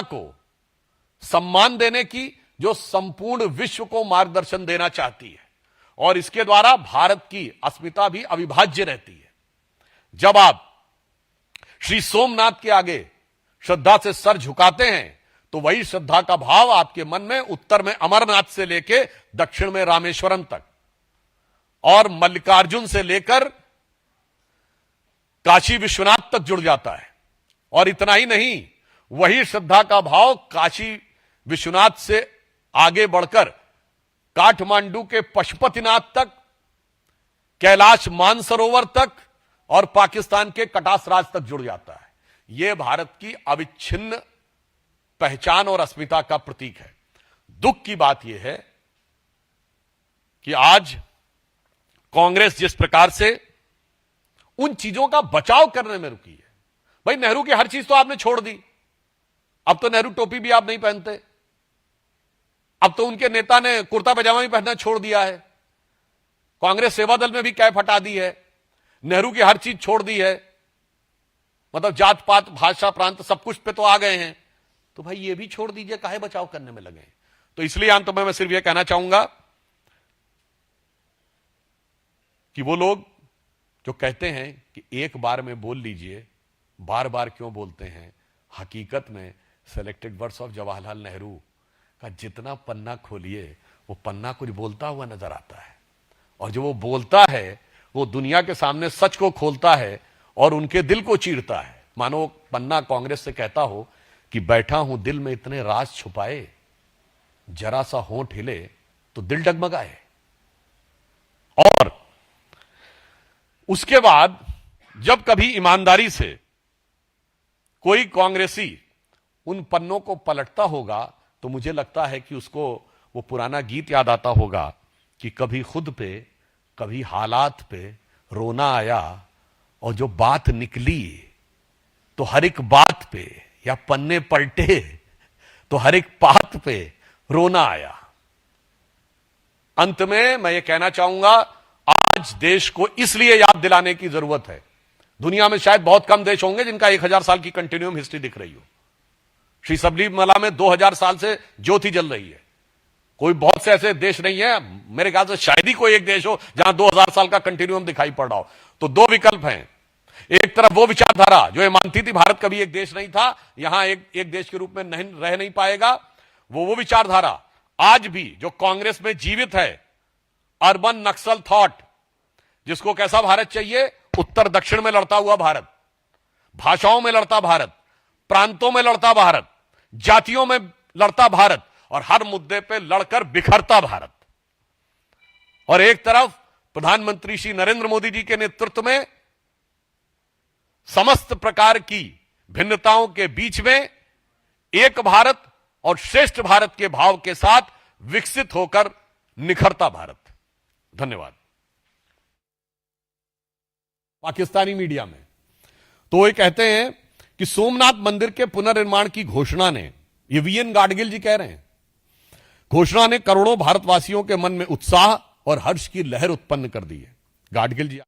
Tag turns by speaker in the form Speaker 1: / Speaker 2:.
Speaker 1: को सम्मान देने की, जो संपूर्ण विश्व को मार्गदर्शन देना चाहती है, और इसके द्वारा भारत की अस्मिता भी अविभाज्य रहती है। जब आप श्री सोमनाथ के आगे श्रद्धा से सर झुकाते हैं तो वही श्रद्धा का भाव आपके मन में उत्तर में अमरनाथ से लेकर दक्षिण में रामेश्वरम तक और मल्लिकार्जुन से लेकर काशी विश्वनाथ तक जुड़ जाता है। और इतना ही नहीं, वही श्रद्धा का भाव काशी विश्वनाथ से आगे बढ़कर काठमांडू के पशुपतिनाथ तक, कैलाश मानसरोवर तक और पाकिस्तान के कटासराज तक जुड़ जाता है। यह भारत की अविच्छिन्न पहचान और अस्मिता का प्रतीक है। दुख की बात यह है कि आज कांग्रेस जिस प्रकार से उन चीजों का बचाव करने में रुकी है। भाई, नेहरू की हर चीज तो आपने छोड़ दी। अब तो नेहरू टोपी भी आप नहीं पहनते। अब तो उनके नेता ने कुर्ता पजामा भी पहनना छोड़ दिया है। कांग्रेस सेवा दल में भी कैफ हटा दी है। नेहरू की हर चीज छोड़ दी है। मतलब जात पात, भाषा, प्रांत सब कुछ पे तो आ गए हैं। तो भाई ये भी छोड़ दीजिए, काहे बचाव करने में लगे। तो इसलिए अंत में मैं सिर्फ यह कहना चाहूंगा कि वो लोग जो कहते हैं कि एक बार में बोल लीजिए, बार बार क्यों बोलते हैं। हकीकत में selected words of Jawaharlal Nehru का जितना पन्ना खोलिए वो पन्ना कुछ बोलता हुआ नजर आता है। और जो वो बोलता है वो दुनिया के सामने सच को खोलता है और उनके दिल को चीरता है। मानो पन्ना कांग्रेस से कहता हो कि बैठा हूं दिल में इतने राज छुपाए, जरा सा होंठ हिले तो दिल डगमगाए। और उसके बाद जब कभी ईमानदारी से कोई कांग्रेसी उन पन्नों को पलटता होगा तो मुझे लगता है कि उसको वो पुराना गीत याद आता होगा कि कभी खुद पे, कभी हालात पे रोना आया, और जो बात निकली तो हर एक बात पे, या पन्ने पलटे तो हर एक बात पे रोना आया। अंत में मैं ये कहना चाहूंगा, आज देश को इसलिए याद दिलाने की जरूरत है। दुनिया में शायद बहुत कम देश होंगे जिनका 1000 साल की कंटिन्यूम हिस्ट्री दिख रही हो। श्री सबरीमला में 2000 साल से ज्योति जल रही है। कोई बहुत से ऐसे देश नहीं है, मेरे ख्याल से शायद ही कोई एक देश हो जहां 2000 साल का कंटिन्यूम दिखाई पड़ रहा हो। तो दो विकल्प हैं। एक तरफ वो विचारधारा जो ये मानती थी भारत कभी एक देश नहीं था, यहां एक देश के रूप में रह नहीं पाएगा, वो विचारधारा आज भी जो कांग्रेस में जीवित है, अर्बन नक्सल थॉट, जिसको कैसा भारत चाहिए, उत्तर दक्षिण में लड़ता हुआ भारत, भाषाओं में लड़ता भारत, प्रांतों में लड़ता भारत, जातियों में लड़ता भारत, और हर मुद्दे पे लड़कर बिखरता भारत। और एक तरफ प्रधानमंत्री श्री नरेंद्र मोदी जी के नेतृत्व में समस्त प्रकार की भिन्नताओं के बीच में एक भारत और श्रेष्ठ भारत के भाव के साथ विकसित होकर निखरता भारत। धन्यवाद। पाकिस्तानी मीडिया में तो ये कहते हैं कि सोमनाथ मंदिर के पुनर्निर्माण की घोषणा ने, ये वीएन गाडगिल जी कह रहे हैं, घोषणा ने करोड़ों भारतवासियों के मन में उत्साह और हर्ष की लहर उत्पन्न कर दी है। गाडगिल जी